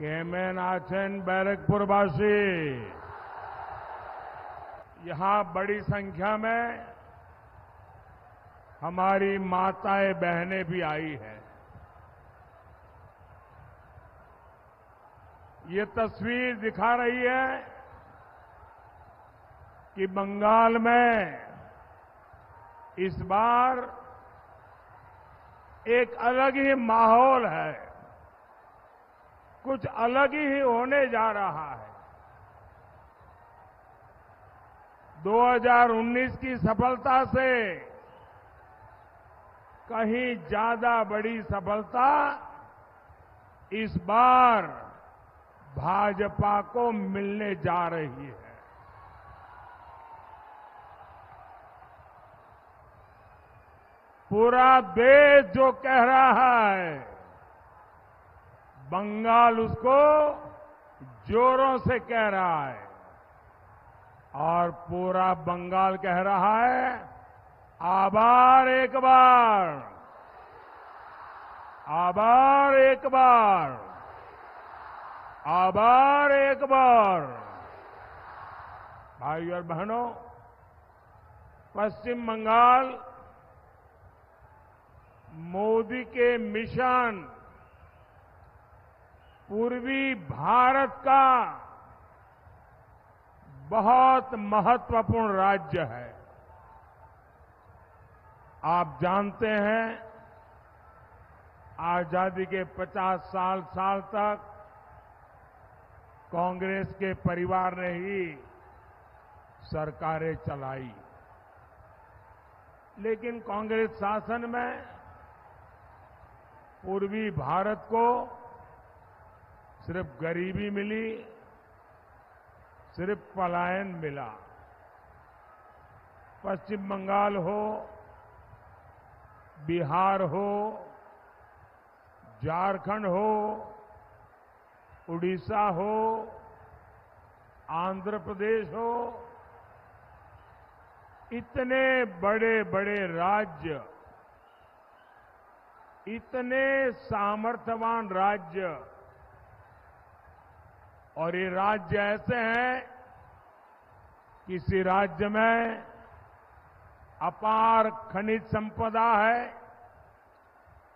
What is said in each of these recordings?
केमेनाचन बैरकपुरवासी, यहां बड़ी संख्या में हमारी माताएं बहनें भी आई हैं। ये तस्वीर दिखा रही है कि बंगाल में इस बार एक अलग ही माहौल है, कुछ अलग ही होने जा रहा है। 2019 की सफलता से कहीं ज्यादा बड़ी सफलता इस बार भाजपा को मिलने जा रही है। पूरा देश जो कह रहा है, बंगाल उसको जोरों से कह रहा है और पूरा बंगाल कह रहा है, आभार एक बार, आभार एक बार, आभार एक बार। भाइयों और बहनों, पश्चिम बंगाल मोदी के मिशन पूर्वी भारत का बहुत महत्वपूर्ण राज्य है। आप जानते हैं, आजादी के 50 साल तक कांग्रेस के परिवार ने ही सरकारें चलाई, लेकिन कांग्रेस शासन में पूर्वी भारत को सिर्फ गरीबी मिली, सिर्फ पलायन मिला। पश्चिम बंगाल हो, बिहार हो, झारखंड हो, उड़ीसा हो, आंध्र प्रदेश हो, इतने बड़े बड़े राज्य, इतने सामर्थ्यवान राज्य, और ये राज्य ऐसे हैं, किसी राज्य में अपार खनिज संपदा है,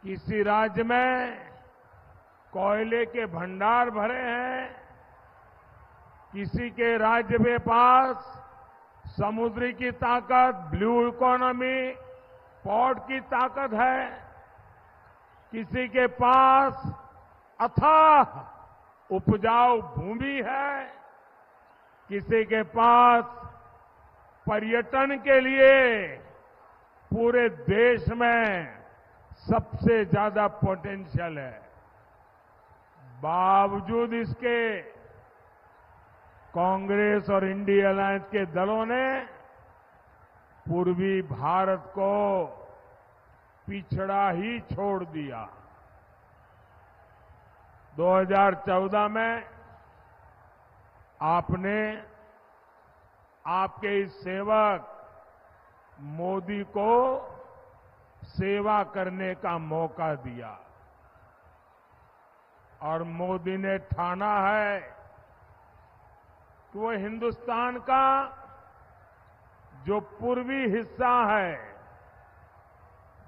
किसी राज्य में कोयले के भंडार भरे हैं, किसी के राज्य के पास समुद्री की ताकत, ब्लू इकोनॉमी, पोर्ट की ताकत है, किसी के पास अथाह उपजाऊ भूमि है, किसी के पास पर्यटन के लिए पूरे देश में सबसे ज्यादा पोटेंशियल है। बावजूद इसके कांग्रेस और इंडिया अलायंस के दलों ने पूर्वी भारत को पिछड़ा ही छोड़ दिया। 2014 में आपने आपके इस सेवक मोदी को सेवा करने का मौका दिया और मोदी ने ठाना है कि वो हिंदुस्तान का जो पूर्वी हिस्सा है,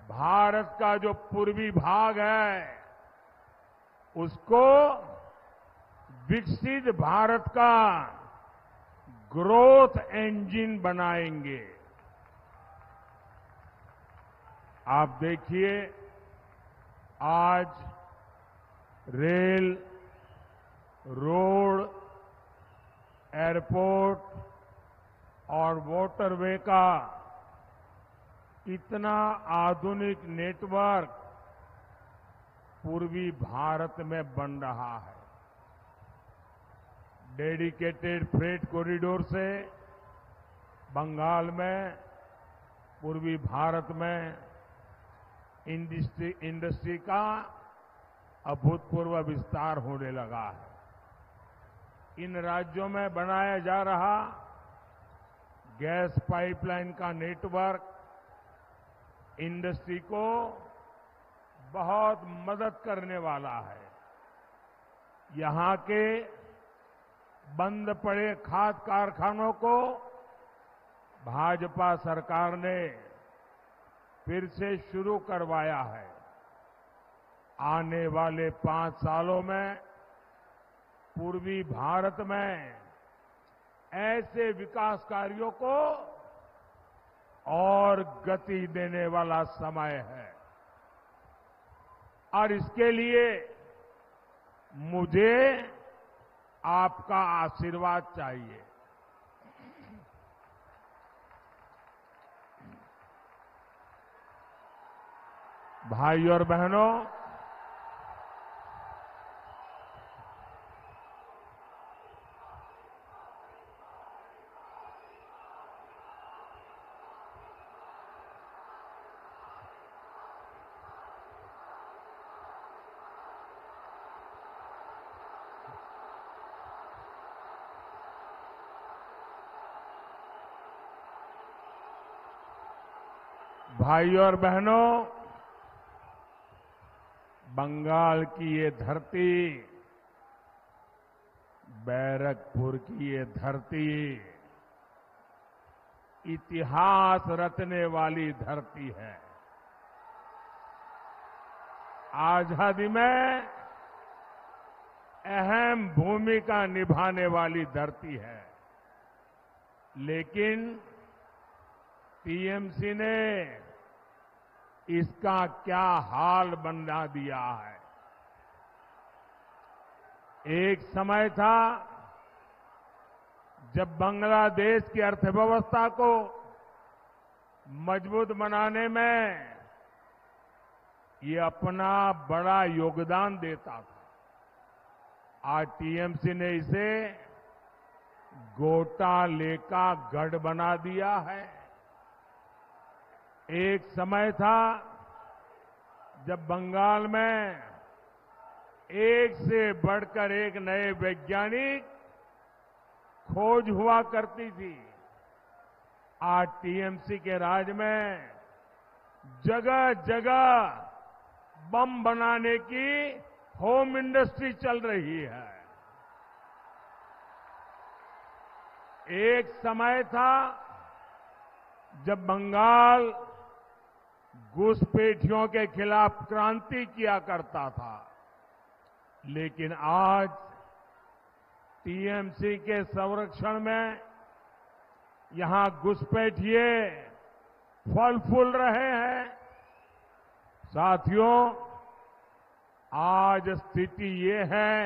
भारत का जो पूर्वी भाग है, उसको विकसित भारत का ग्रोथ इंजन बनाएंगे। आप देखिए, आज रेल, रोड, एयरपोर्ट और वाटरवे का इतना आधुनिक नेटवर्क पूर्वी भारत में बन रहा है। डेडिकेटेड फ्रेट कॉरिडोर से बंगाल में, पूर्वी भारत में इंडस्ट्री का अभूतपूर्व विस्तार होने लगा है। इन राज्यों में बनाया जा रहा गैस पाइपलाइन का नेटवर्क इंडस्ट्री को बहुत मदद करने वाला है। यहां के बंद पड़े खाद कारखानों को भाजपा सरकार ने फिर से शुरू करवाया है। आने वाले 5 सालों में पूर्वी भारत में ऐसे विकास कार्यों को और गति देने वाला समय है और इसके लिए मुझे आपका आशीर्वाद चाहिए। भाइयों और बहनों, भाइयों और बहनों, बंगाल की ये धरती, बैरकपुर की ये धरती इतिहास रचने वाली धरती है। आजादी में अहम भूमिका निभाने वाली धरती है, लेकिन टीएमसी ने इसका क्या हाल बना दिया है। एक समय था जब बांग्लादेश की अर्थव्यवस्था को मजबूत बनाने में ये अपना बड़ा योगदान देता था। आज टीएमसी ने इसे घोटाले का गढ़ बना दिया है। एक समय था जब बंगाल में एक से बढ़कर एक नए वैज्ञानिक खोज हुआ करती थी। आज टीएमसी के राज में जगह जगह बम बनाने की होम इंडस्ट्री चल रही है। एक समय था जब बंगाल घुसपैठियों के खिलाफ क्रांति किया करता था, लेकिन आज टीएमसी के संरक्षण में यहां घुसपैठिए फल फूल रहे हैं। साथियों, आज स्थिति ये है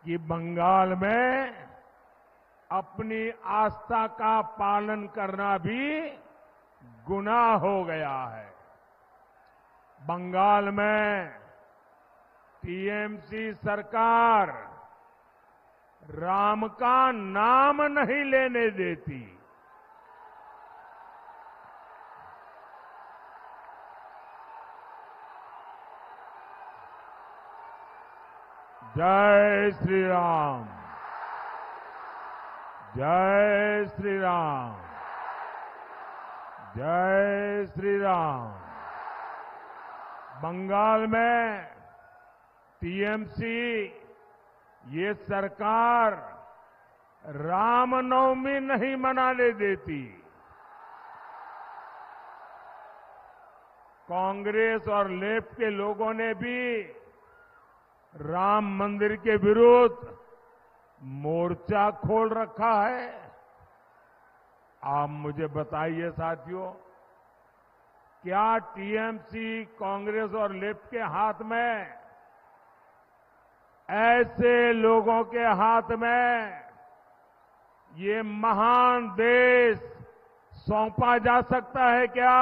कि बंगाल में अपनी आस्था का पालन करना भी गुनाह हो गया है। बंगाल में टीएमसी सरकार राम का नाम नहीं लेने देती। जय श्री राम, जय श्री राम, जय श्री राम। बंगाल में टीएमसी ये सरकार रामनवमी नहीं मनाने देती। कांग्रेस और लेफ्ट के लोगों ने भी राम मंदिर के विरुद्ध मोर्चा खोल रखा है। आप मुझे बताइए साथियों, क्या टीएमसी, कांग्रेस और लेफ्ट के हाथ में, ऐसे लोगों के हाथ में ये महान देश सौंपा जा सकता है क्या?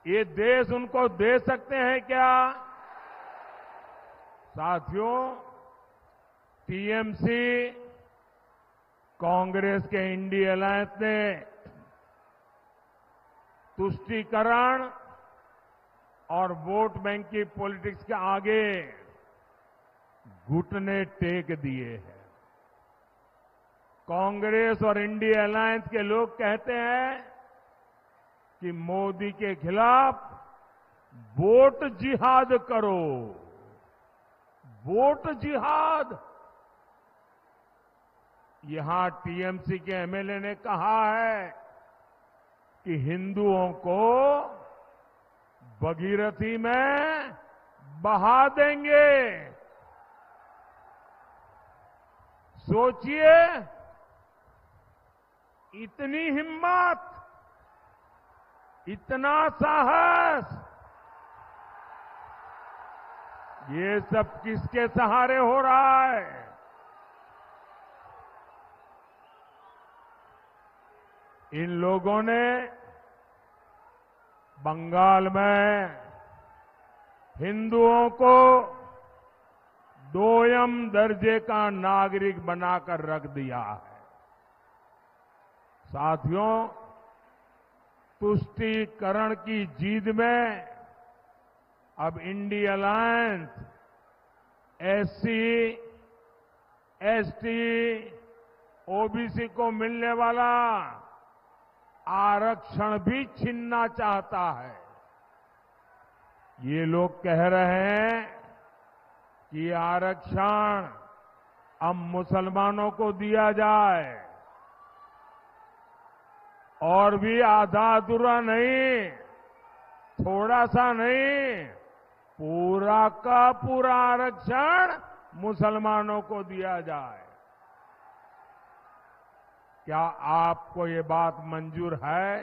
ये देश उनको दे सकते हैं क्या? साथियों, टीएमसी, कांग्रेस के इंडिया अलायंस ने तुष्टीकरण और वोट बैंक की पॉलिटिक्स के आगे घुटने टेक दिए हैं। कांग्रेस और इंडिया अलायंस के लोग कहते हैं कि मोदी के खिलाफ वोट जिहाद करो, वोट जिहाद। यहां टीएमसी के एमएलए ने कहा है कि हिंदुओं को भगीरथी में बहा देंगे। सोचिए, इतनी हिम्मत, इतना साहस, ये सब किसके सहारे हो रहा है? इन लोगों ने बंगाल में हिंदुओं को दोयम दर्जे का नागरिक बनाकर रख दिया है। साथियों, तुष्टीकरण की जीत में अब India alliance SC, ST, OBC को मिलने वाला आरक्षण भी छीनना चाहता है। ये लोग कह रहे हैं कि आरक्षण अब मुसलमानों को दिया जाए, और भी आधा अधूरा नहीं, थोड़ा सा नहीं, पूरा का पूरा आरक्षण मुसलमानों को दिया जाए। क्या आपको ये बात मंजूर है?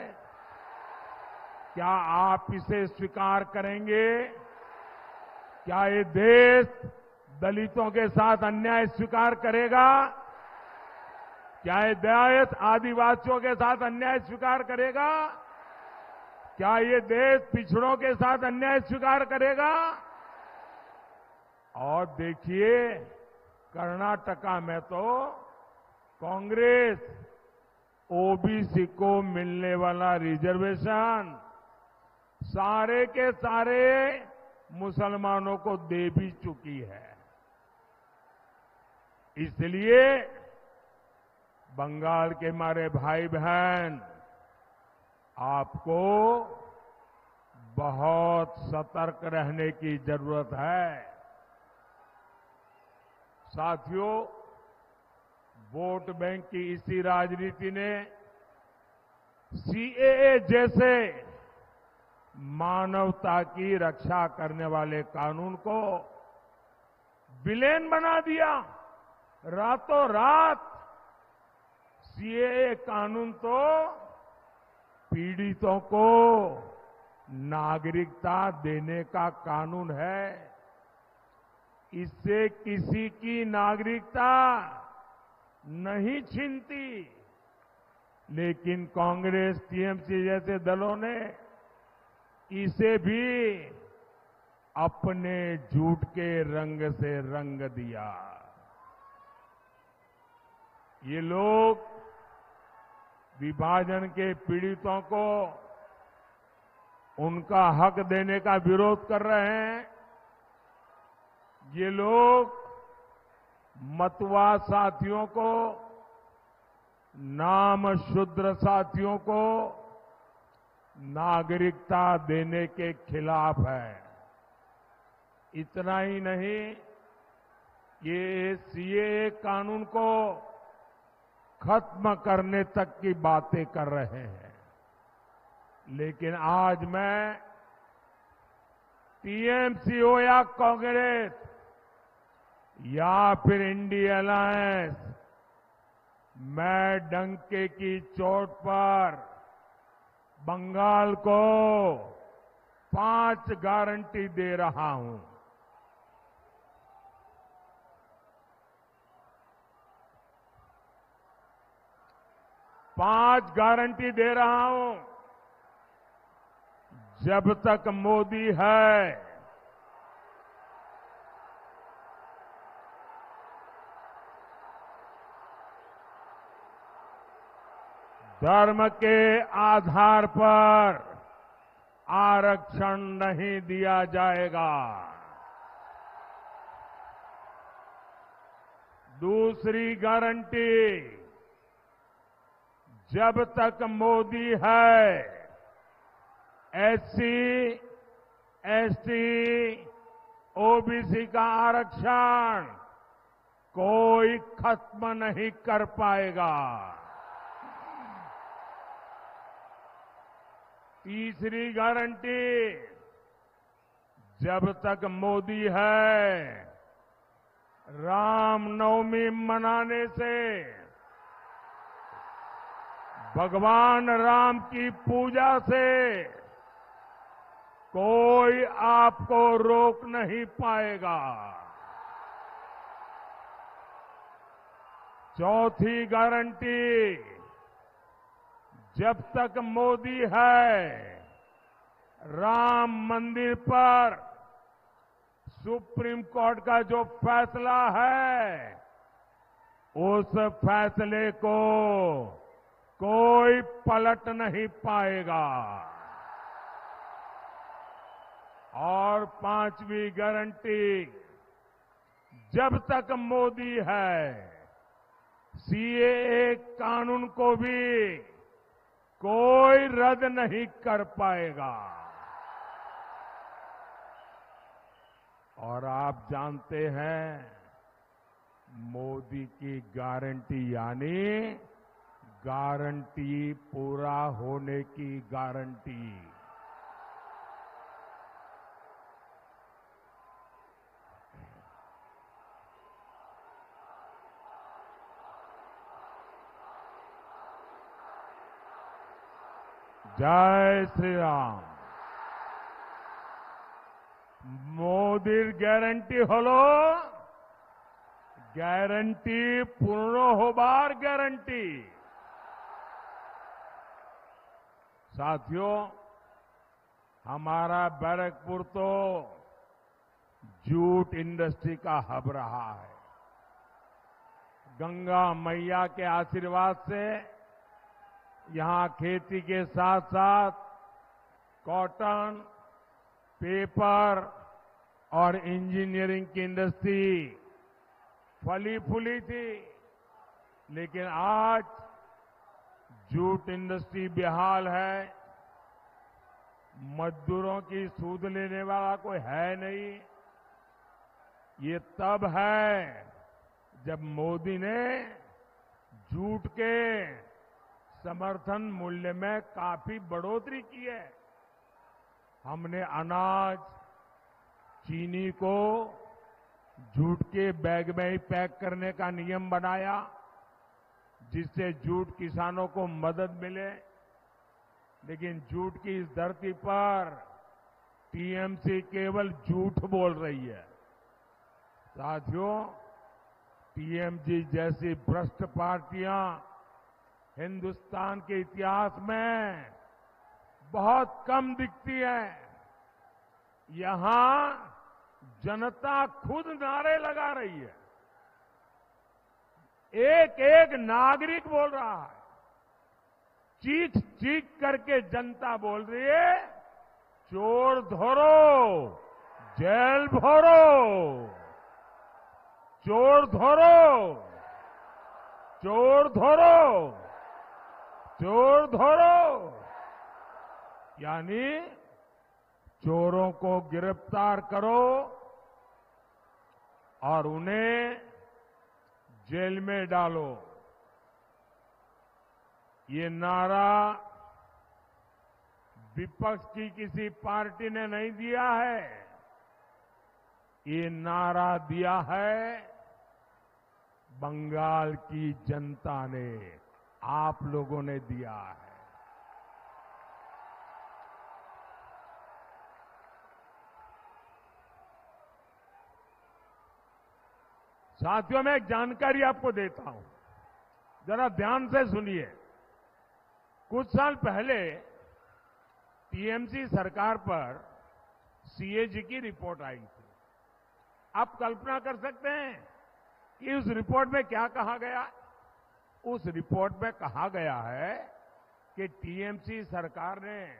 क्या आप इसे स्वीकार करेंगे? क्या ये देश दलितों के साथ अन्याय स्वीकार करेगा? क्या ये देश आदिवासियों के साथ अन्याय स्वीकार करेगा? क्या ये देश पिछड़ों के साथ अन्याय स्वीकार करेगा? और देखिए, कर्नाटका में तो कांग्रेस ओबीसी को मिलने वाला रिजर्वेशन सारे के सारे मुसलमानों को दे भी चुकी है। इसलिए बंगाल के हमारे भाई बहन, आपको बहुत सतर्क रहने की जरूरत है। साथियों, वोट बैंक की इसी राजनीति ने सीएए जैसे मानवता की रक्षा करने वाले कानून को विलेन बना दिया। रातों रात सीएए कानून तो पीड़ितों को नागरिकता देने का कानून है। इससे किसी की नागरिकता नहीं छीनती, लेकिन कांग्रेस, टीएमसी जैसे दलों ने इसे भी अपने झूठ के रंग से रंग दिया। ये लोग विभाजन के पीड़ितों को उनका हक देने का विरोध कर रहे हैं। ये लोग मतवा साथियों को, नाम शूद्र साथियों को नागरिकता देने के खिलाफ है। इतना ही नहीं, ये सीएए कानून को खत्म करने तक की बातें कर रहे हैं। लेकिन आज मैं टीएमसी हो या कांग्रेस या फिर इंडिया अलायंस, मैं डंके की चोट पर बंगाल को 5 गारंटी दे रहा हूं। पांच गारंटी दे रहा हूं। जब तक मोदी है, धर्म के आधार पर आरक्षण नहीं दिया जाएगा। दूसरी गारंटी, जब तक मोदी है, एससी, एसटी, ओबीसी का आरक्षण कोई खत्म नहीं कर पाएगा। तीसरी गारंटी, जब तक मोदी है, रामनवमी मनाने से, भगवान राम की पूजा से कोई आपको रोक नहीं पाएगा। चौथी गारंटी, जब तक मोदी है, राम मंदिर पर सुप्रीम कोर्ट का जो फैसला है, उस फैसले को कोई पलट नहीं पाएगा। और पांचवी गारंटी, जब तक मोदी है, सीएए कानून को भी कोई रद्द नहीं कर पाएगा। और आप जानते हैं, मोदी की गारंटी यानी गारंटी पूरा होने की गारंटी। जय श्री राम। मोदीर ग्यारंटी हलो ग्यारंटी पूर्ण होबार ग्यारंटी। साथियों, हमारा बैरकपुर तो जूट इंडस्ट्री का हब रहा है। गंगा मैया के आशीर्वाद से यहां खेती के साथ साथ कॉटन, पेपर और इंजीनियरिंग की इंडस्ट्री फली फूली थी, लेकिन आज जूट इंडस्ट्री बेहाल है। मजदूरों की सूद लेने वाला कोई है नहीं। ये तब है जब मोदी ने जूट के समर्थन मूल्य में काफी बढ़ोतरी की है। हमने अनाज, चीनी को जूट के बैग में ही पैक करने का नियम बनाया, जिससे जूट किसानों को मदद मिले। लेकिन जूट की इस धरती पर टीएमसी केवल झूठ बोल रही है। साथियों, टीएमसी जैसी भ्रष्ट पार्टियां हिंदुस्तान के इतिहास में बहुत कम दिखती है। यहां जनता खुद नारे लगा रही है। एक एक नागरिक बोल रहा है। चीख चीख करके जनता बोल रही है, चोर धरो, जेल भरो, चोर धरो, चोर धरो, चोर धरो। यानी चोरों को गिरफ्तार करो और उन्हें जेल में डालो। ये नारा विपक्ष की किसी पार्टी ने नहीं दिया है। ये नारा दिया है बंगाल की जनता ने, आप लोगों ने दिया है। साथियों, मैं एक जानकारी आपको देता हूं, जरा ध्यान से सुनिए। कुछ साल पहले टीएमसी सरकार पर सीएजी की रिपोर्ट आई थी। आप कल्पना कर सकते हैं कि उस रिपोर्ट में क्या कहा गया? उस रिपोर्ट में कहा गया है कि टीएमसी सरकार ने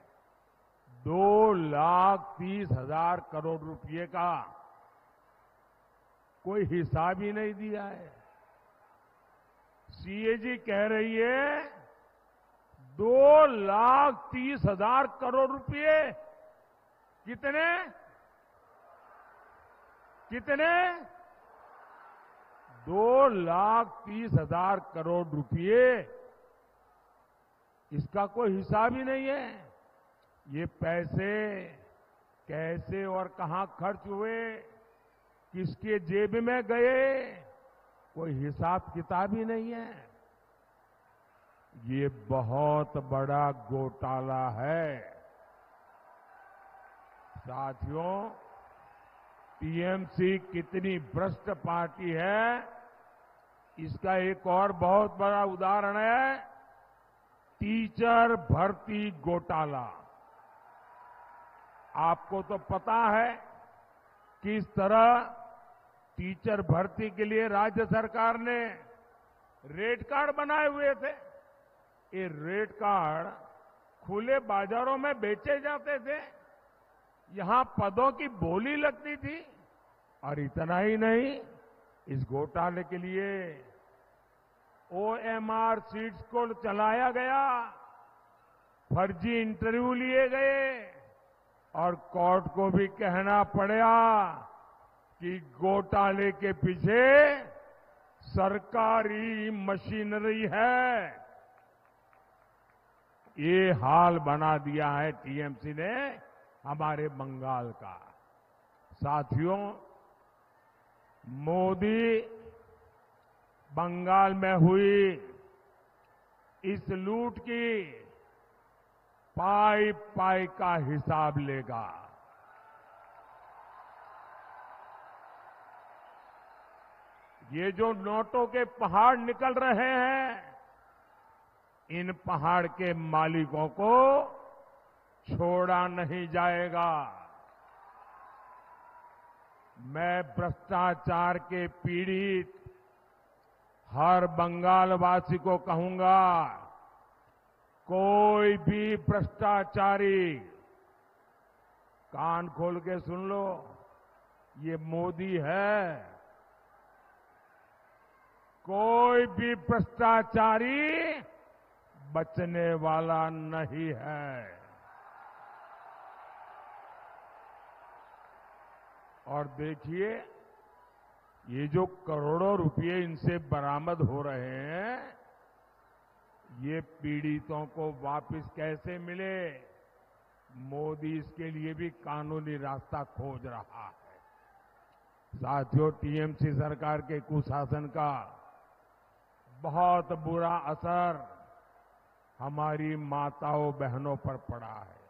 2,30,000 करोड़ रुपए का कोई हिसाब ही नहीं दिया है। सीएजी कह रही है 2,30,000 करोड़ रुपए कितने कितने 2,30,000 करोड़ रुपए। इसका कोई हिसाब ही नहीं है। ये पैसे कैसे और कहां खर्च हुए, किसके जेब में गए, कोई हिसाब किताब ही नहीं है। ये बहुत बड़ा घोटाला है। साथियों, टीएमसी कितनी भ्रष्ट पार्टी है, इसका एक और बहुत बड़ा उदाहरण है टीचर भर्ती घोटाला। आपको तो पता है किस तरह टीचर भर्ती के लिए राज्य सरकार ने रेट कार्ड बनाए हुए थे। ये रेट कार्ड खुले बाजारों में बेचे जाते थे, यहां पदों की बोली लगती थी। और इतना ही नहीं, इस घोटाले के लिए ओएमआर सीट्स को चलाया गया, फर्जी इंटरव्यू लिए गए और कोर्ट को भी कहना पड़ा कि घोटाले के पीछे सरकारी मशीनरी है। ये हाल बना दिया है टीएमसी ने हमारे बंगाल का। साथियों, मोदी बंगाल में हुई इस लूट की पाई पाई का हिसाब लेगा। ये जो नोटों के पहाड़ निकल रहे हैं, इन पहाड़ के मालिकों को छोड़ा नहीं जाएगा। मैं भ्रष्टाचार के पीड़ित हर बंगालवासी को कहूंगा, कोई भी भ्रष्टाचारी कान खोल के सुन लो, ये मोदी है। कोई भी भ्रष्टाचारी बचने वाला नहीं है। और देखिए, ये जो करोड़ों रुपए इनसे बरामद हो रहे हैं, ये पीड़ितों को वापस कैसे मिले, मोदी इसके लिए भी कानूनी रास्ता खोज रहा है। साथियों, टीएमसी सरकार के कुशासन का बहुत बुरा असर हमारी माताओं बहनों पर पड़ा है।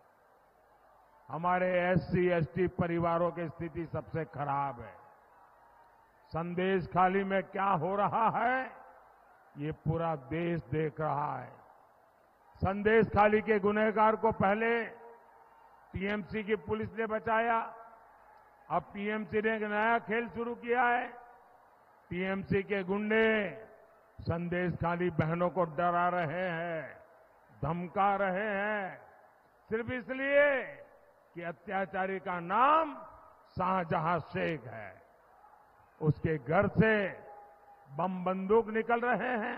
हमारे एससी एसटी परिवारों की स्थिति सबसे खराब है। संदेश खाली में क्या हो रहा है, ये पूरा देश देख रहा है। संदेश खाली के गुनहगार को पहले टीएमसी की पुलिस ने बचाया, अब टीएमसी ने एक नया खेल शुरू किया है। टीएमसी के गुंडे संदेश खाली बहनों को डरा रहे हैं, धमका रहे हैं, सिर्फ इसलिए कि अत्याचारी का नाम शाहजहां शेख है। उसके घर से बम बंदूक निकल रहे हैं,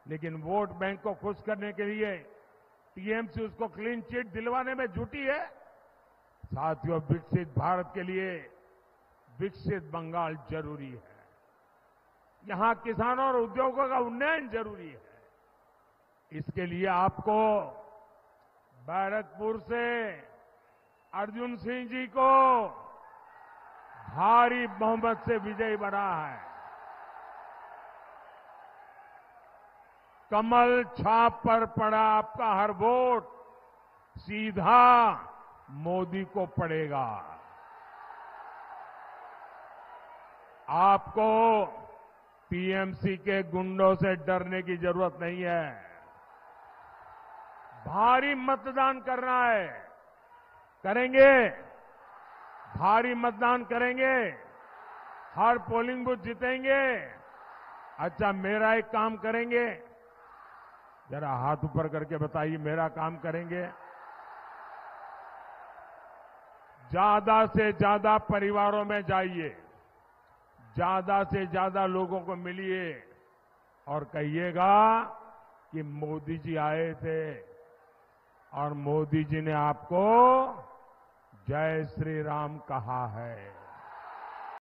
लेकिन वोट बैंक को खुश करने के लिए टीएमसी उसको क्लीन चिट दिलवाने में जुटी है। साथियों, विकसित भारत के लिए विकसित बंगाल जरूरी है। यहां किसानों और उद्योगों का उन्नयन जरूरी है। इसके लिए आपको बैरकपुर से अर्जुन सिंह जी को भारी बहुमत से विजयी बना है। कमल छाप पर पड़ा आपका हर वोट सीधा मोदी को पड़ेगा। आपको टीएमसी के गुंडों से डरने की जरूरत नहीं है। भारी मतदान करना है, करेंगे, भारी मतदान करेंगे, हर पोलिंग बूथ जीतेंगे। अच्छा, मेरा एक काम करेंगे, जरा हाथ ऊपर करके बताइए, मेरा काम करेंगे। ज्यादा से ज्यादा परिवारों में जाइए, ज्यादा से ज्यादा लोगों को मिलिए और कहिएगा कि मोदी जी आए थे और मोदी जी ने आपको जय श्री राम कहा है।